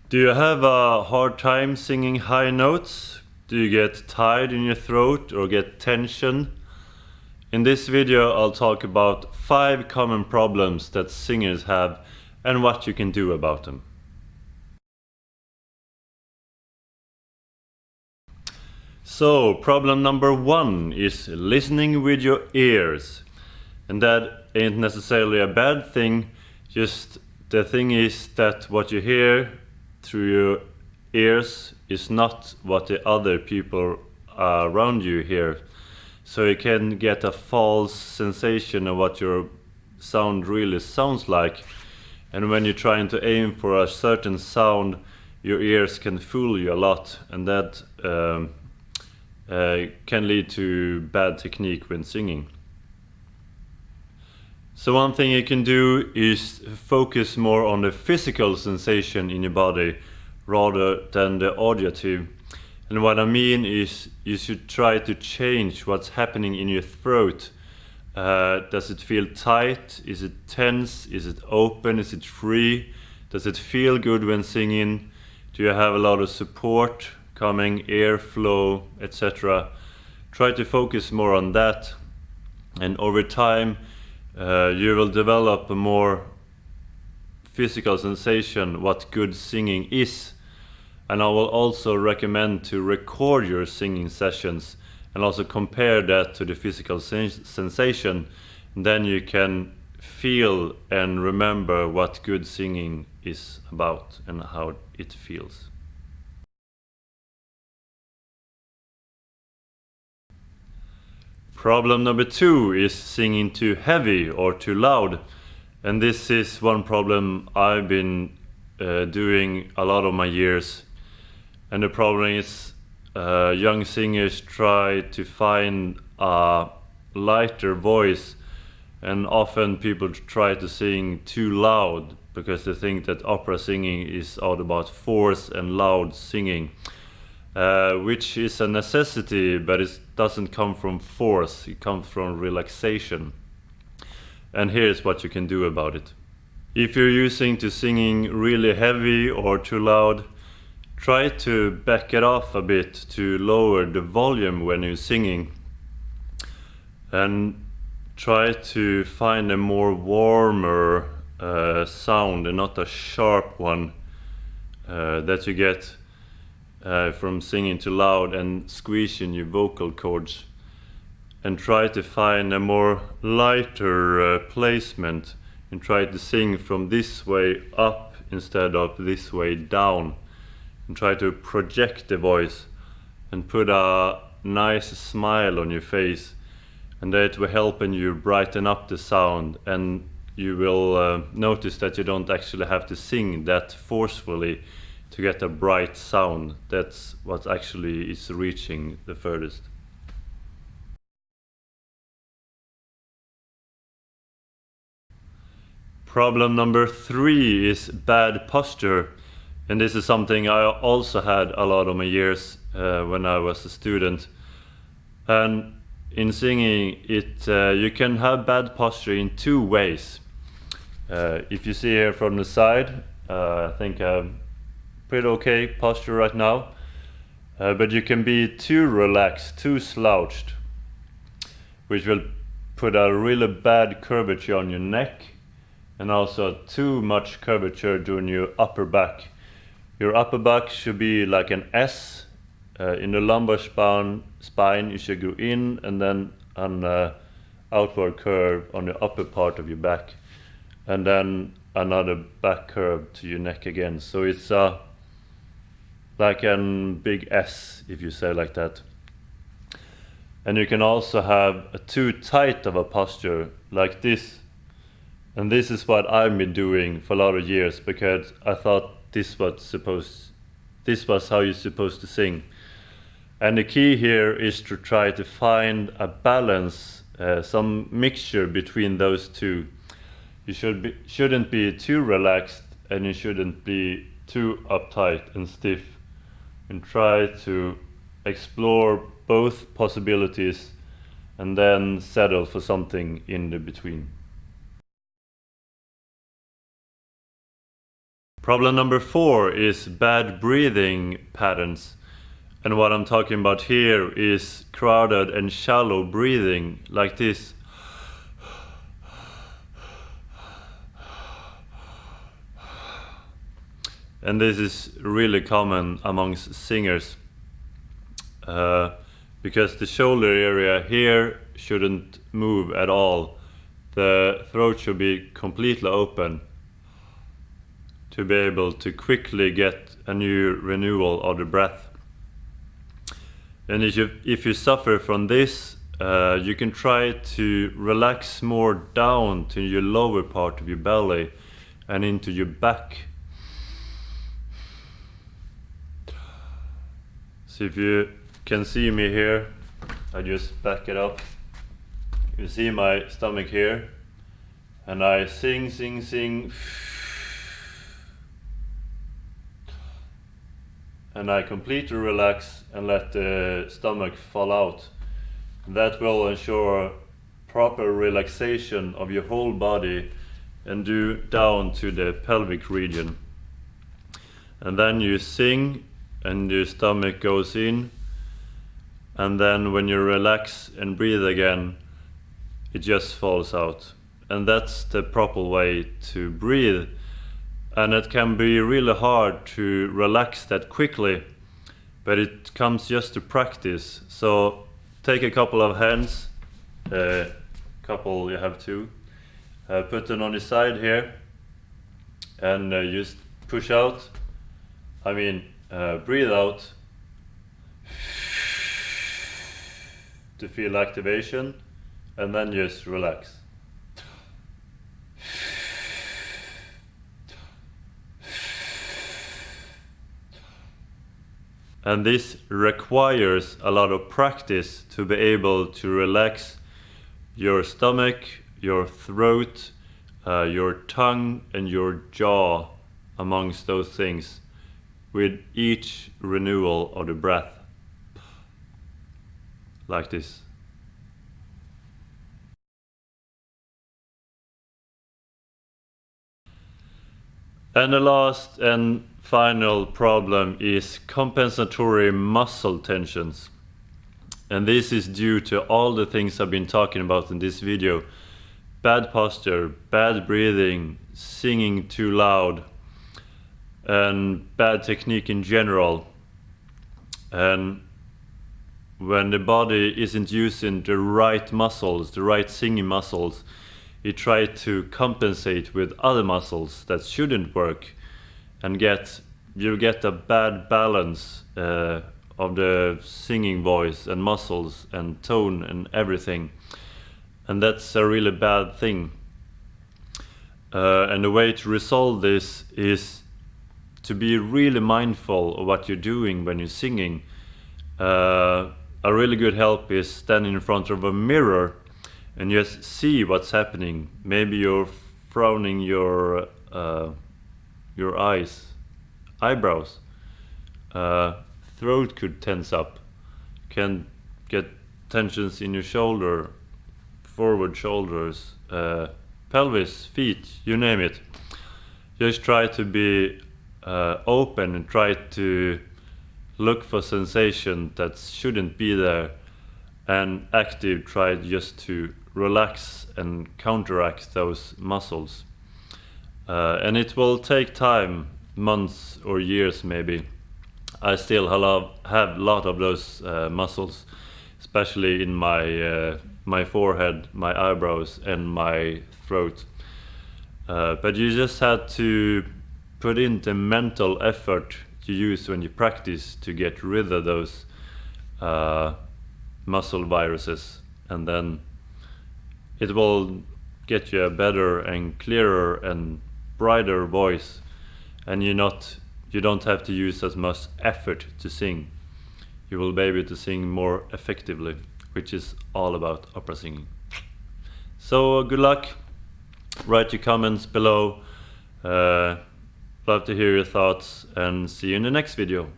Do you have a hard time singing high notes? Do you get tired in your throat or get tension? In this video I'll talk about 5 common problems that singers have and what you can do about them. So, problem number 1 is listening with your ears. And that ain't necessarily a bad thing, just the thing is that what you hear through your ears is not what the other people around you hear. So you can get a false sensation of what your sound really sounds like. And when you're trying to aim for a certain sound, your ears can fool you a lot, and that can lead to bad technique when singing. So one thing you can do is focus more on the physical sensation in your body rather than the auditive. And what I mean is you should try to change what's happening in your throat. Does it feel tight? Is it tense? Is it open? Is it free? Does it feel good when singing? Do you have a lot of support coming, airflow, etc.? Try to focus more on that, and over time you will develop a more physical sensation what good singing is. And I will also recommend to record your singing sessions and also compare that to the physical sensation. And then you can feel and remember what good singing is about and how it feels. Problem number 2 is singing too heavy or too loud. And this is one problem I've been doing a lot of my years. And the problem is young singers try to find a lighter voice, and often people try to sing too loud because they think that opera singing is all about force and loud singing. Which is a necessity, but it doesn't come from force, it comes from relaxation. And here's what you can do about it. If you're using to singing really heavy or too loud, try to back it off a bit to lower the volume when you're singing. And try to find a more warmer sound and not a sharp one that you get from singing too loud and squeezing your vocal cords. And try to find a more lighter placement and try to sing from this way up instead of this way down. And try to project the voice and put a nice smile on your face, and that will help you brighten up the sound, and you will notice that you don't actually have to sing that forcefully to get a bright sound. That's what actually is reaching the furthest. Problem number 3 is bad posture. And this is something I also had a lot of my years when I was a student. And in singing, you can have bad posture in 2 ways. If you see here from the side, I think I have pretty okay posture right now. But you can be too relaxed, too slouched, which will put a really bad curvature on your neck, and also too much curvature during your upper back. Your upper back should be like an S. In the lumbar spine you should go in, and then an outward curve on the upper part of your back, and then another back curve to your neck again. So it's like a big S, if you say like that. And you can also have a too tight of a posture like this. And this is what I've been doing for a lot of years, because I thought this was how you're supposed to sing. And the key here is to try to find a balance, some mixture between those two. You shouldn't be too relaxed, and you shouldn't be too uptight and stiff. And try to explore both possibilities and then settle for something in the between. Problem number 4 is bad breathing patterns. And what I'm talking about here is crowded and shallow breathing, like this. And this is really common amongst singers, because the shoulder area here shouldn't move at all. The throat should be completely open to be able to quickly get a new renewal of the breath. And if you suffer from this, you can try to relax more down to your lower part of your belly and into your back. So if you can see me here, I just back it up. You see my stomach here, and I sing, sing, sing, and I completely relax and let the stomach fall out. That will ensure proper relaxation of your whole body and do down to the pelvic region. And then you sing and your stomach goes in, and then when you relax and breathe again, it just falls out. And that's the proper way to breathe. And it can be really hard to relax that quickly, but it comes just to practice. So take a couple of hands, couple, you have two, put them on the side here, and just push out. Breathe out to feel activation, and then just relax. And this requires a lot of practice to be able to relax your stomach, your throat, your tongue and your jaw, amongst those things, with each renewal of the breath, like this. And the last and final problem is compensatory muscle tensions. And this is due to all the things I've been talking about in this video. Bad posture, bad breathing, singing too loud, and bad technique in general. And when the body isn't using the right muscles, the right singing muscles, you try to compensate with other muscles that shouldn't work, and you get a bad balance of the singing voice and muscles and tone and everything. And that's a really bad thing. And the way to resolve this is to be really mindful of what you're doing when you're singing. A really good help is standing in front of a mirror and just see what's happening. Maybe you're frowning your eyebrows. Throat could tense up. Can get tensions in your shoulder, forward shoulders, pelvis, feet, you name it. Just try to be open and try to look for sensation that shouldn't be there, and active try just to relax and counteract those muscles. And it will take time, months or years maybe. I still have a lot of those muscles, especially in my forehead, my eyebrows and my throat. But you just have to put in the mental effort you use when you practice to get rid of those muscle viruses, and then it will get you a better and clearer and brighter voice, and you don't have to use as much effort to sing. You will be able to sing more effectively, which is all about opera singing. So good luck. Write your comments below. Love to hear your thoughts, and see you in the next video.